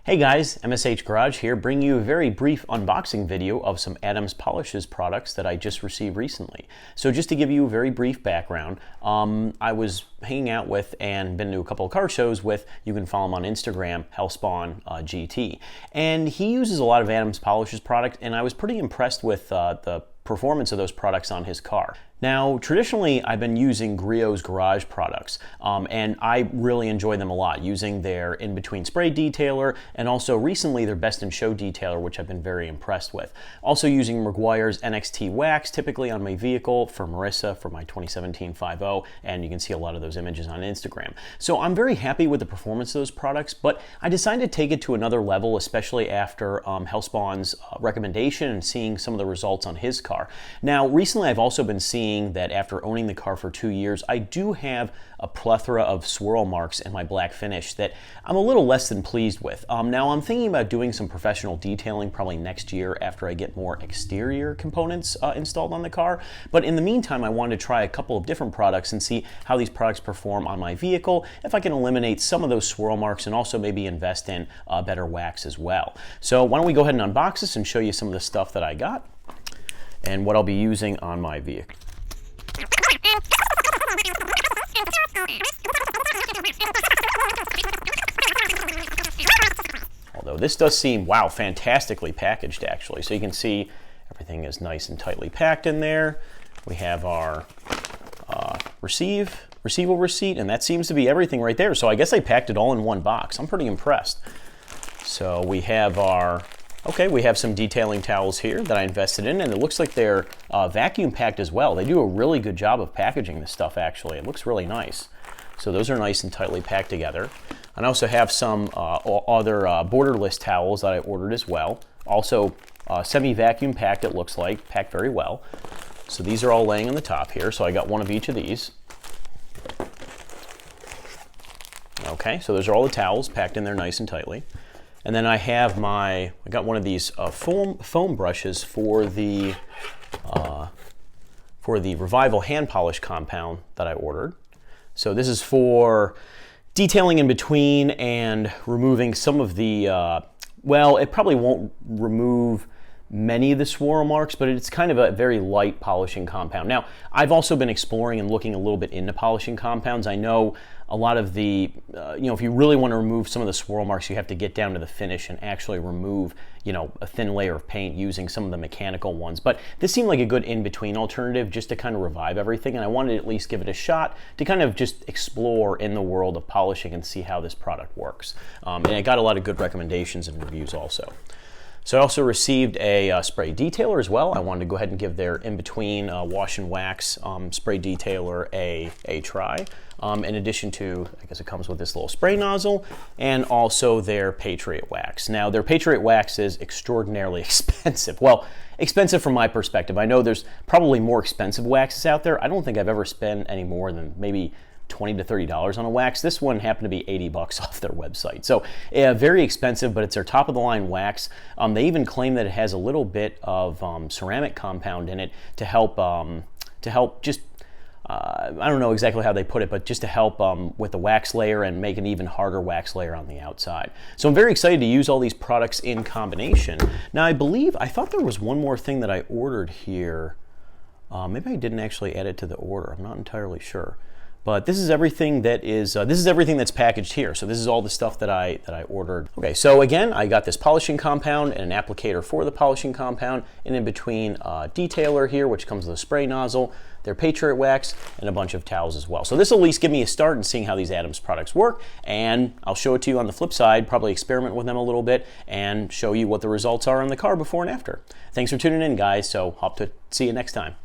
Hey guys, MSH Garage here, bringing you a very brief unboxing video of some Adams Polishes products that I just received recently. So just to give you a very brief background, I was hanging out with and been to a couple of car shows with, you can follow him on Instagram, Hellspawn GT. And he uses a lot of Adams Polishes product, and I was pretty impressed with the performance of those products on his car. Now, traditionally, I've been using Griot's Garage products, and I really enjoy them a lot, using their in-between spray detailer, and also recently their Best in Show detailer, which I've been very impressed with. Also using Meguiar's NXT wax, typically on my vehicle, for Marissa, for my 2017 5.0, and you can see a lot of those images on Instagram. So I'm very happy with the performance of those products, but I decided to take it to another level, especially after Hellspawn's recommendation and seeing some of the results on his car. Now, recently I've also been seeing that after owning the car for 2 years, I do have a plethora of swirl marks in my black finish that I'm a little less than pleased with. Now I'm thinking about doing some professional detailing probably next year after I get more exterior components installed on the car. But in the meantime, I wanted to try a couple of different products and see how these products perform on my vehicle, if I can eliminate some of those swirl marks and also maybe invest in better wax as well. So why don't we go ahead and unbox this and show you some of the stuff that I got and what I'll be using on my vehicle. Although this does seem, wow, fantastically packaged actually. So you can see everything is nice and tightly packed in there. We have our receivable receipt, and that seems to be everything right there. So I guess I packed it all in one box. I'm pretty impressed. So we have our, okay, we have some detailing towels here that I invested in, and it looks like they're vacuum packed as well. They do a really good job of packaging this stuff actually. It looks really nice. So those are nice and tightly packed together. And I also have some other borderless towels that I ordered as well. Also semi-vacuum packed, it looks like, packed very well. So these are all laying on the top here. So I got one of each of these. Okay, so those are all the towels packed in there nice and tightly. And then I have I got one of these foam brushes for the Revival hand polish compound that I ordered. So this is for detailing in between and removing some of the, well, it probably won't remove many of the swirl marks, but it's kind of a very light polishing compound. Now, I've also been exploring and looking a little bit into polishing compounds. I know a lot of the, if you really want to remove some of the swirl marks, you have to get down to the finish and actually remove, a thin layer of paint using some of the mechanical ones. But this seemed like a good in-between alternative just to kind of revive everything, and I wanted to at least give it a shot to kind of just explore in the world of polishing and see how this product works. And I got a lot of good recommendations and reviews also. So I also received a spray detailer as well. I wanted to go ahead and give their in-between wash and wax spray detailer a try. In addition to, I guess it comes with this little spray nozzle and also their Patriot wax. Now their Patriot wax is extraordinarily expensive. Well, expensive from my perspective. I know there's probably more expensive waxes out there. I don't think I've ever spent any more than maybe $20 to $30 on a wax. This one happened to be $80 off their website. So very expensive, but it's their top of the line wax. They even claim that it has a little bit of ceramic compound in it to help just, I don't know exactly how they put it, but just to help with the wax layer and make an even harder wax layer on the outside. So I'm very excited to use all these products in combination. Now I thought there was one more thing that I ordered here. Maybe I didn't actually add it to the order. I'm not entirely sure. But this is everything that is, this is everything that's packaged here. So this is all the stuff that I ordered. Okay, so again, I got this polishing compound and an applicator for the polishing compound, and in between detailer here, which comes with a spray nozzle, their Patriot wax, and a bunch of towels as well. So this will at least give me a start in seeing how these Adams products work, and I'll show it to you on the flip side, probably experiment with them a little bit, and show you what the results are on the car before and after. Thanks for tuning in, guys, so hope to see you next time.